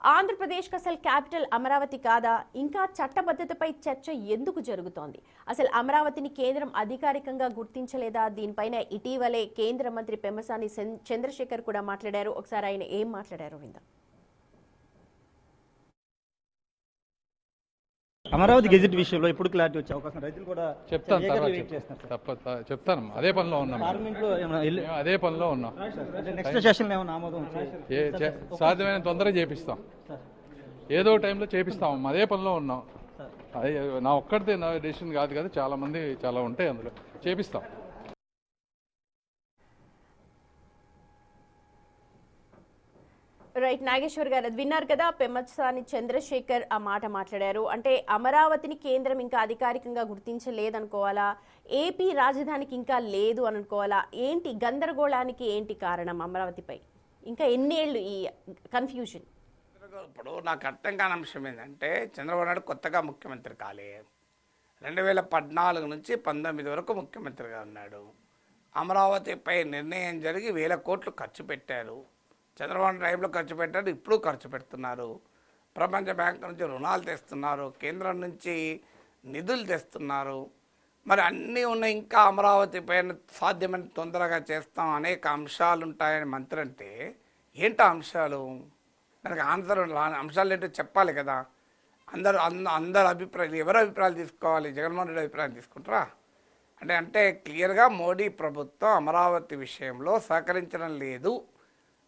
ఆంధ్రప్రదేశ్కి అసలు క్యాపిటల్ అమరావతి కాదా? ఇంకా చట్టబద్ధతపై చర్చ ఎందుకు జరుగుతోంది? అసలు అమరావతిని కేంద్రం అధికారికంగా గుర్తించలేదా? దీనిపైన ఇటీవలే కేంద్ర మంత్రి పెమ్మసాని చంద్రశేఖర్ కూడా మాట్లాడారు. ఒకసారి ఆయన ఏం మాట్లాడారు విందాం. అమరావతి గెజిట్ విషయంలో ఇప్పుడు క్లారిటీ వచ్చే అవకాశం రైతులు కూడా చెప్తాను. అదే పనిలో ఉన్నాం, అదే పనిలో ఉన్నాం. నెక్స్ట్ సెషన్ ఏమైనా ఆమోదం సాధ్యమైన తొందరగా చేపిస్తాం, ఏదో టైంలో చేపిస్తాం. అదే పనిలో ఉన్నాం. అదే నా ఒక్కడితే నా డెసిషన్ కాదు కదా, చాలా మంది చాలా ఉంటాయి, అందులో చేపిస్తాం. రైట్, నాగేశ్వర్ గారు విన్నారు కదా, పెమ్మసాని చంద్రశేఖర్ ఆ మాట మాట్లాడారు. అంటే అమరావతిని కేంద్రం ఇంకా అధికారికంగా గుర్తించలేదనుకోవాలా, ఏపీ రాజధానికి ఇంకా లేదు అనుకోవాలా, ఏంటి గందరగోళానికి ఏంటి కారణం? అమరావతిపై ఇంకా ఎన్నేళ్ళు ఈ కన్ఫ్యూజన్? ఇప్పుడు నాకు అర్థం కాని అంశం ఏంటంటే, చంద్రబాబు నాయుడు కొత్తగా ముఖ్యమంత్రి కాలే, 2014 నుంచి 19 వరకు ముఖ్యమంత్రిగా ఉన్నాడు. అమరావతిపై నిర్ణయం జరిగి 1000 కోట్లు ఖర్చు పెట్టారు. చంద్రబాబు టైంలో ఖర్చు పెట్టారు, ఇప్పుడు ఖర్చు పెడుతున్నారు. ప్రపంచ బ్యాంకు నుంచి రుణాలు తెస్తున్నారు, కేంద్రం నుంచి నిధులు తెస్తున్నారు. మరి అన్నీ ఉన్నాయి. ఇంకా అమరావతి పైన సాధ్యమైన తొందరగా చేస్తాం, అనేక అంశాలు ఉంటాయని మంత్రి అంటే ఏంటో అంశాలు? దానికి ఆన్సర్ అంశాలు ఏంటో చెప్పాలి కదా. అందరు అభిప్రాయాలు, ఎవరి అభిప్రాయాలు తీసుకోవాలి? జగన్మోహన్ రెడ్డి అభిప్రాయం తీసుకుంటారా? అంటే క్లియర్గా మోడీ ప్రభుత్వం అమరావతి విషయంలో సహకరించడం లేదు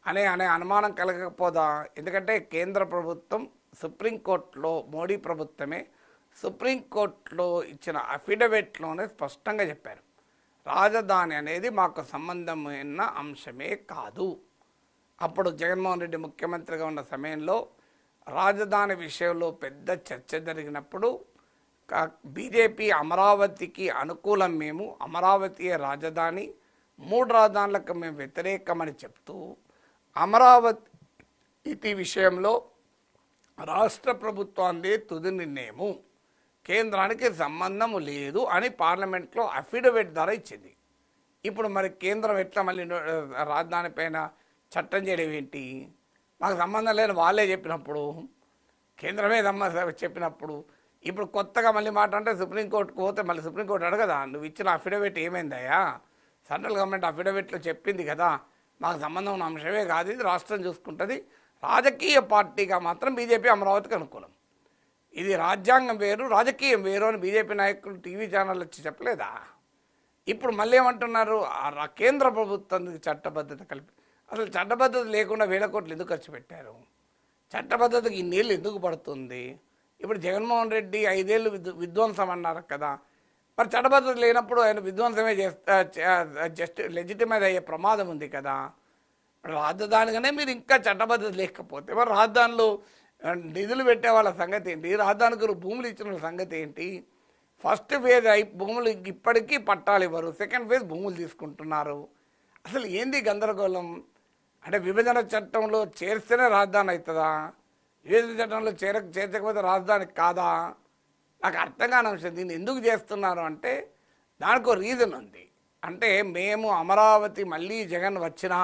అనే అనుమానం కలగకపోదా? ఎందుకంటే కేంద్ర ప్రభుత్వం సుప్రీంకోర్టులో, మోడీ ప్రభుత్వమే సుప్రీంకోర్టులో ఇచ్చిన అఫిడవిట్లోనే స్పష్టంగా చెప్పారు, రాజధాని అనేది మాకు సంబంధమైన అంశమే కాదు. అప్పుడు జగన్మోహన్ రెడ్డి ముఖ్యమంత్రిగా ఉన్న సమయంలో రాజధాని విషయంలో పెద్ద చర్చ జరిగినప్పుడు బీజేపీ అమరావతికి అనుకూలం, మేము అమరావతియే రాజధాని, 3 రాజధానులకు మేము వ్యతిరేకమని చెప్తూ అమరావతి విషయంలో రాష్ట్ర ప్రభుత్వాన్ని తుది నిర్ణయము, కేంద్రానికి సంబంధము లేదు అని పార్లమెంట్లో అఫిడవిట్ ద్వారా ఇచ్చింది. ఇప్పుడు మరి కేంద్రం ఎట్లా మళ్ళీ రాజధాని పైన చట్టం చేయడం ఏంటి? మాకు సంబంధం లేని వాళ్ళే చెప్పినప్పుడు, కేంద్రమే చెప్పినప్పుడు ఇప్పుడు కొత్తగా మళ్ళీ మాట అంటే సుప్రీంకోర్టుకు పోతే మళ్ళీ సుప్రీంకోర్టు అడగదా, నువ్వు ఇచ్చిన అఫిడవిట్ ఏమైందయ్యా? సెంట్రల్ గవర్నమెంట్ అఫిడవిట్లో చెప్పింది కదా, మాకు సంబంధం ఉన్న అంశమే కాదు, ఇది రాష్ట్రం చూసుకుంటుంది. రాజకీయ పార్టీగా మాత్రం బీజేపీ అమరావతికి అనుకూలం. ఇది రాజ్యాంగం వేరు, రాజకీయం వేరు అని బీజేపీ నాయకులు టీవీ ఛానల్ వచ్చి చెప్పలేదా? ఇప్పుడు మళ్ళీ ఏమంటున్నారు? కేంద్ర ప్రభుత్వం చట్టబద్ధత కలిపి, అసలు చట్టబద్ధత లేకుండా 1000 కోట్లు ఎందుకు ఖర్చు పెట్టారు? చట్టబద్ధతకి ఇన్నేళ్ళు ఎందుకు పడుతుంది? ఇప్పుడు జగన్మోహన్ రెడ్డి 5 ఏళ్ళు విధ్వంసం అన్నారు కదా, మరి చట్టబద్ధత లేనప్పుడు ఆయన విధ్వంసమే జస్ట్ లెజిటిమైజ్ అయ్యే ప్రమాదం ఉంది కదా. రాజధానిగానే మీరు ఇంకా చట్టబద్ధత లేకపోతే మరి రాజధానిలో నిధులు పెట్టే వాళ్ళ సంగతి ఏంటి? రాజధానికి భూములు ఇచ్చిన వాళ్ళ సంగతి ఏంటి? ఫస్ట్ ఫేజ్ భూములు ఇప్పటికీ పట్టాలు ఇవ్వరు, సెకండ్ ఫేజ్ భూములు తీసుకుంటున్నారు. అసలు ఏంది గందరగోళం? అంటే విభజన చట్టంలో చేర్స్తేనే రాజధాని అవుతుందా? విభజన చట్టంలో చేర్చకపోతే రాజధాని కాదా? నాకు అర్థం కాని అంశం. దీన్ని ఎందుకు చేస్తున్నారు అంటే దానికి రీజన్ ఉంది. అంటే మేము అమరావతి మళ్ళీ జగన్ వచ్చినా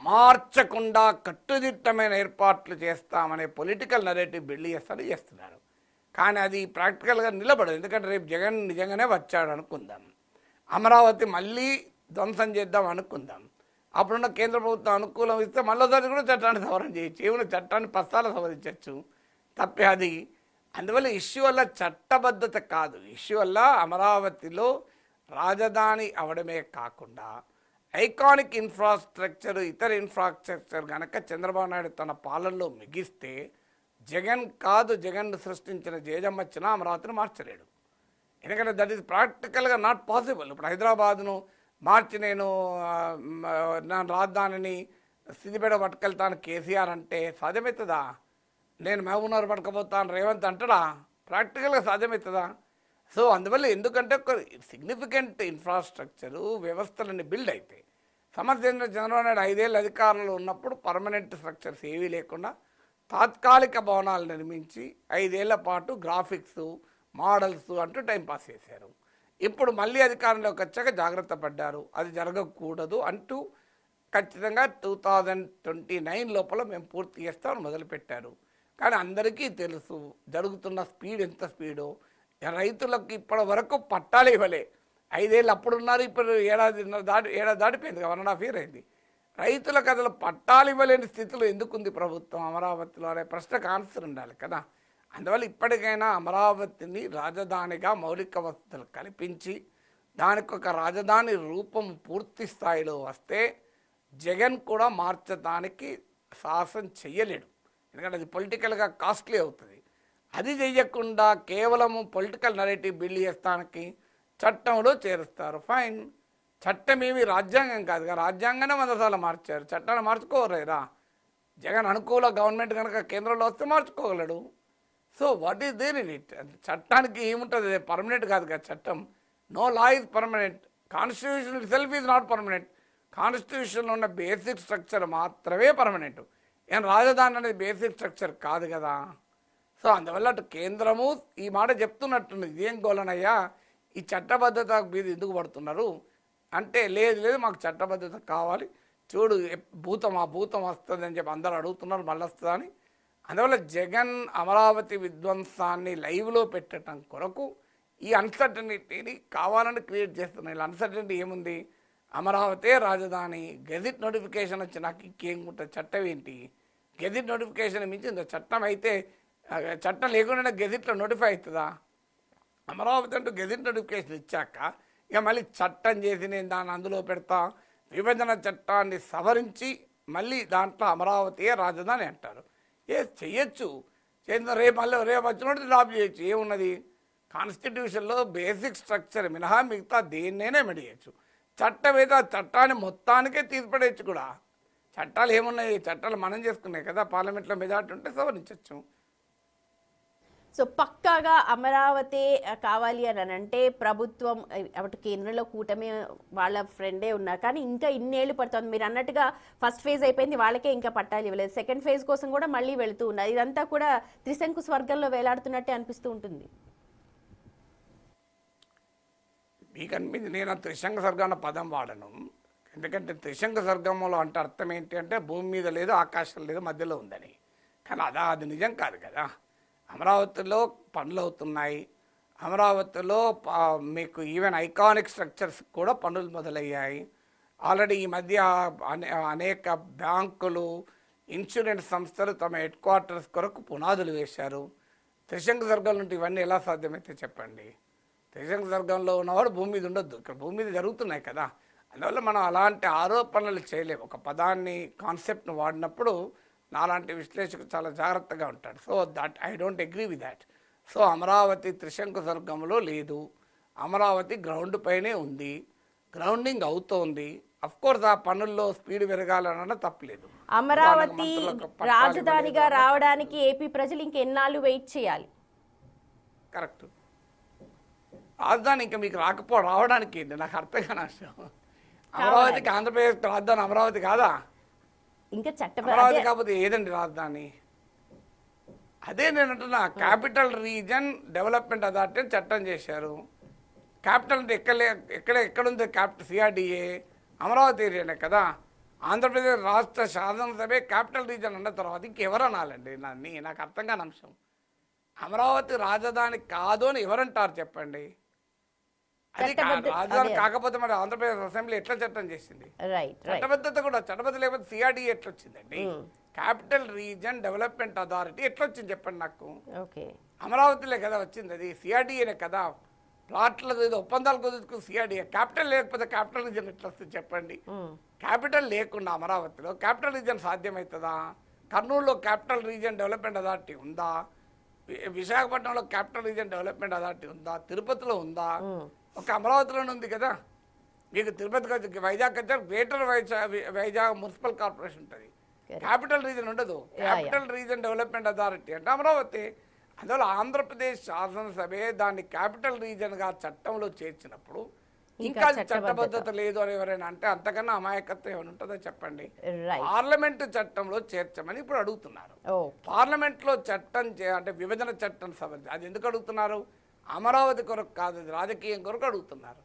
మార్చకుండా కట్టుదిట్టమైన ఏర్పాట్లు చేస్తామనే పొలిటికల్ నరేటివ్ బిల్డ్ చేస్తున్నారు. కానీ అది ప్రాక్టికల్గా నిలబడదు. ఎందుకంటే రేపు జగన్ నిజంగానే వచ్చాడు అనుకుందాం, అమరావతి మళ్ళీ ధ్వంసం చేద్దాం అనుకుందాం, అప్పుడున్న కేంద్ర ప్రభుత్వం అనుకూలం ఇస్తే మళ్ళీసారి కూడా చట్టాన్ని సవరణ చేయొచ్చు, ఏమైనా చట్టాన్ని పస్తాల సవరించవచ్చు, తప్పే అది. అందువల్ల ఇష్యూ వల్ల చట్టబద్ధత కాదు, ఇష్యూ వల్ల అమరావతిలో రాజధాని అవడమే కాకుండా ఐకానిక్ ఇన్ఫ్రాస్ట్రక్చర్, ఇతర ఇన్ఫ్రాస్ట్రక్చర్ కనుక చంద్రబాబు నాయుడు తన పాలనలో మిగిస్తే జగన్ కాదు, జగన్ సృష్టించిన జేజమ్మచ్చిన అమరావతిని మార్చలేడు. ఎందుకంటే దట్ ఈస్ ప్రాక్టికల్గా నాట్ పాసిబుల్. ఇప్పుడు హైదరాబాద్ను మార్చి నేను రాజధానిని సిద్దిపేట పట్టుకెళ్తాను కేసీఆర్ అంటే సాధ్యమవుతుందా? నేను మహబూబ్నగర్ పట్టుకపోతాను రేవంత్ అంటాడా? ప్రాక్టికల్గా సాధ్యమవుతుందా? సో అందువల్ల ఎందుకంటే ఒక సిగ్నిఫికెంట్ ఇన్ఫ్రాస్ట్రక్చరు వ్యవస్థలన్నీ బిల్డ్ అవుతాయి. సమస్య ఏంటంటే చంద్రబాబు నాయుడు 5 ఏళ్ళు అధికారంలో ఉన్నప్పుడు పర్మనెంట్ స్ట్రక్చర్స్ ఏవీ లేకుండా తాత్కాలిక భవనాలు నిర్మించి 5 ఏళ్ల పాటు గ్రాఫిక్స్ మోడల్స్ అంటూ టైంపాస్ చేశారు. ఇప్పుడు మళ్ళీ అధికారంలోకి వచ్చాక జాగ్రత్త పడ్డారు, అది జరగకూడదు అంటూ ఖచ్చితంగా 2029 లోపల మేము పూర్తి చేస్తామని మొదలుపెట్టారు. కానీ అందరికీ తెలుసు జరుగుతున్న స్పీడ్ ఎంత స్పీడో. రైతులకు ఇప్పటి వరకు పట్టాలు ఇవ్వలే. 5 ఏళ్ళు అప్పుడున్నారు, ఇప్పుడు ఏడాది దాటిపోయింది, 1.5 year అయింది. రైతులకు అసలు పట్టాలు ఇవ్వలేని స్థితిలో ఎందుకుంది ప్రభుత్వం అమరావతిలో అనే ప్రశ్నకు ఆన్సర్ ఉండాలి కదా. అందువల్ల ఇప్పటికైనా అమరావతిని రాజధానిగా మౌలిక వసతులు కల్పించి దానికి ఒక రాజధాని రూపం పూర్తి స్థాయిలో వస్తే జగన్ కూడా మార్చడానికి సాహసం చెయ్యలేడు. ఎందుకంటే అది పొలిటికల్గా కాస్ట్లీ అవుతుంది. అది చెయ్యకుండా కేవలము పొలిటికల్ నరేటివ్ బిల్డ్ చేస్తానికి చట్టంలో చేరుస్తారు. ఫైన్, చట్టం ఏమి రాజ్యాంగం కాదుగా, రాజ్యాంగానే 100 సార్లు మార్చారు, చట్టాన్ని మార్చుకోలేరా? జగన్ అనుకూల గవర్నమెంట్ కనుక కేంద్రంలో వస్తే మార్చుకోగలడు. So what is there in it? చట్టానికి ఏముంటుంది, పర్మనెంట్ కాదు కదా చట్టం. No law is permanent, constitution itself is not permanent. కాన్స్టిట్యూషన్లో ఉన్న బేసిక్ స్ట్రక్చర్ మాత్రమే పర్మనెంట్. ఏం రాజధాని అనేది బేసిక్ స్ట్రక్చర్ కాదు కదా. సో అందువల్ల అటు కేంద్రము ఈ మాట చెప్తున్నట్టుంది, ఇదేం గోలనయ్యా ఈ చట్టబద్ధత మీద ఎందుకు పడుతున్నారు అంటే, లేదు మాకు చట్టబద్ధత కావాలి, చూడు భూతం వస్తుంది అని చెప్పి అందరూ అడుగుతున్నారు, మళ్ళీ వస్తుందా అని. అందువల్ల జగన్ అమరావతి విధ్వంసాన్ని లైవ్లో పెట్టడం కొరకు ఈ అన్సర్టనిటీని కావాలని క్రియేట్ చేస్తున్నారు. ఇలా అన్సర్టనిటీ ఏముంది? అమరావతే రాజధాని, గెజిట్ నోటిఫికేషన్ వచ్చి నాకు ఇంకేం ఉంటుంది, చట్టం ఏంటి? గెజిట్ నోటిఫికేషన్ మించింది చట్టం అయితే, చట్టం లేకుండా గెజిట్లో నోటిఫై అవుతుందా? అమరావతి అంటూ గెజిట్ నోటిఫికేషన్ ఇచ్చాక ఇక మళ్ళీ చట్టం చేసి నేను దాన్ని అందులో పెడతా, విభజన చట్టాన్ని సవరించి మళ్ళీ దాంట్లో అమరావతియే రాజధాని అంటారు. చెయ్యొచ్చు, రేపు వచ్చినట్టు డ్రాప్ చేయొచ్చు, ఏమున్నది? కాన్స్టిట్యూషన్లో బేసిక్ స్ట్రక్చర్ మినహా మిగతా దేన్నైనా మెడియచ్చు. చట్టం అయితే ఆ చట్టాన్ని మొత్తానికే తీర్పడేయచ్చు కూడా. చట్టాలు ఏమున్నాయి? చట్టాలు మనం చేసుకున్నాయి కదా, పార్లమెంట్లో మెజార్టీ ఉంటే సవరించవచ్చు. సో పక్కాగా అమరావతి కావాలి అని అంటే ప్రభుత్వం అటు కేంద్రంలో కూటమి వాళ్ళ ఫ్రెండే ఉన్నారు, కానీ ఇంకా ఇన్నేళ్ళు పడుతుంది. మీరు అన్నట్టుగా ఫస్ట్ ఫేజ్ అయిపోయింది, వాళ్ళకే ఇంకా పట్టాలు ఇవ్వలేదు. సెకండ్ ఫేజ్ కోసం కూడా మళ్ళీ వెళుతూ ఉన్నారు. ఇదంతా కూడా త్రిశంకు స్వర్గంలో వేలాడుతున్నట్టే అనిపిస్తూ ఉంటుంది. మీకు అనిపించింది, నేను త్రిశంక స్వర్గం అన్న పదం వాడను. ఎందుకంటే త్రిశంక స్వర్గంలో అంటే అర్థం ఏంటి అంటే భూమి మీద లేదు, ఆకాశం లేదు, మధ్యలో ఉందని. కానీ అది నిజం కాదు కదా. అమరావతిలో పనులు అవుతున్నాయి. అమరావతిలో మీకు ఈవెన్ ఐకానిక్ స్ట్రక్చర్స్ కూడా పనులు మొదలయ్యాయి. ఆల్రెడీ ఈ మధ్య అనేక బ్యాంకులు, ఇన్సూరెన్స్ సంస్థలు తమ హెడ్ క్వార్టర్స్ కొరకు పునాదులు వేశారు. త్రిశంక స్వర్గం నుండి ఇవన్నీ ఎలా సాధ్యమైతే చెప్పండి? త్రిశంక స్వర్గంలో ఉన్నవాడు భూమి మీద ఉండొద్దు, ఇక్కడ భూమి మీద జరుగుతున్నాయి కదా. అందువల్ల మనం అలాంటి ఆరోపణలు చేయలేము. ఒక పదాన్ని, కాన్సెప్ట్ను వాడినప్పుడు నాలాంటి విశ్లేషకుడు చాలా జాగ్రత్తగా ఉంటాడు. So that I don't agree with that. So Amaravati Trishanku స్వర్గంలో లేదు, అమరావతి గ్రౌండ్ పైనే ఉంది, గ్రౌండింగ్ అవుతోంది. అఫ్కోర్స్ ఆ పనుల్లో స్పీడ్ పెరగాలన్న తప్పలేదు. అమరావతి రాజధానిగా రావడానికి ఏపీ ప్రజలు ఇంకెన్నాళ్ళు వెయిట్ చేయాలి? కరెక్ట్. రాజధాని ఇంకా మీకు రావడానికి ఏంటి నాకు అర్థం కాని విషయం. అమరావతికి ఆంధ్రప్రదేశ్ రాజధాని అమరావతి కాదా? ఇంకా అమరావతి కాకపోతే ఏదండి రాజధాని? అదే నేను అంటున్నా, క్యాపిటల్ రీజన్ డెవలప్మెంట్ అథారిటీ అని చట్టం చేశారు. క్యాపిటల్ అంటే ఎక్కడుంది? క్యాపిటల్ సిఆర్డిఏ అమరావతి ఏరియానే కదా. ఆంధ్రప్రదేశ్ రాష్ట్ర శాసనసభే క్యాపిటల్ రీజన్ అన్న తర్వాత ఇంకెవరు అనాలండి? నాకు అర్థం కాని అంశం. అమరావతి రాజధాని కాదు అని ఎవరంటారు చెప్పండి? అది రాజధాని కాకపోతే మరి ఆంధ్రప్రదేశ్ అసెంబ్లీ ఎట్లా చట్టం చేసింది? చట్టబద్ధత కూడా, చట్టబద్ధత లేకపోతే సిఆర్డీ ఎట్లా వచ్చిందండి? క్యాపిటల్ రీజన్ డెవలప్మెంట్ అథారిటీ ఎట్లా వచ్చింది చెప్పండి నాకు? అమరావతిలే కదా వచ్చింది, అది సిఆర్డీఏనే కదా. ప్లాట్ల ఒప్పందాలు కుదుర్చుకుని సిఆర్డీఏ. క్యాపిటల్ లేకపోతే క్యాపిటల్ రీజన్ ఎట్లా వస్తుంది చెప్పండి? క్యాపిటల్ లేకుండా అమరావతిలో క్యాపిటల్ రీజన్ సాధ్యమవుతుందా? కర్నూలులో క్యాపిటల్ రీజన్ డెవలప్మెంట్ అథారిటీ ఉందా? విశాఖపట్నంలో క్యాపిటల్ రీజన్ డెవలప్మెంట్ అథారిటీ ఉందా? తిరుపతిలో ఉందా? ఒక అమరావతిలోనే ఉంది కదా. మీకు తిరుపతికి వైజాగ్ వచ్చే గ్రేటర్ వైజాగ్ మున్సిపల్ కార్పొరేషన్ ఉంటుంది, క్యాపిటల్ రీజన్ ఉండదు. క్యాపిటల్ రీజన్ డెవలప్మెంట్ అథారిటీ అంటే అమరావతి. అందువల్ల ఆంధ్రప్రదేశ్ శాసనసభే దాన్ని క్యాపిటల్ రీజన్గా చట్టంలో చేర్చినప్పుడు ఇంకా చట్టబద్ధత లేదు అని ఎవరైనా అంటే అంతకన్నా అమాయకత్వం ఏమైనా ఉంటుందో చెప్పండి? పార్లమెంటు చట్టంలో చేర్చమని ఇప్పుడు అడుగుతున్నారు. పార్లమెంట్లో చట్టం అంటే విభజన చట్టం సవరించి అది ఎందుకు అడుగుతున్నారు? అమరావతి కొరకు కాదు, రాజకీయం కొరకు అడుగుతున్నారు.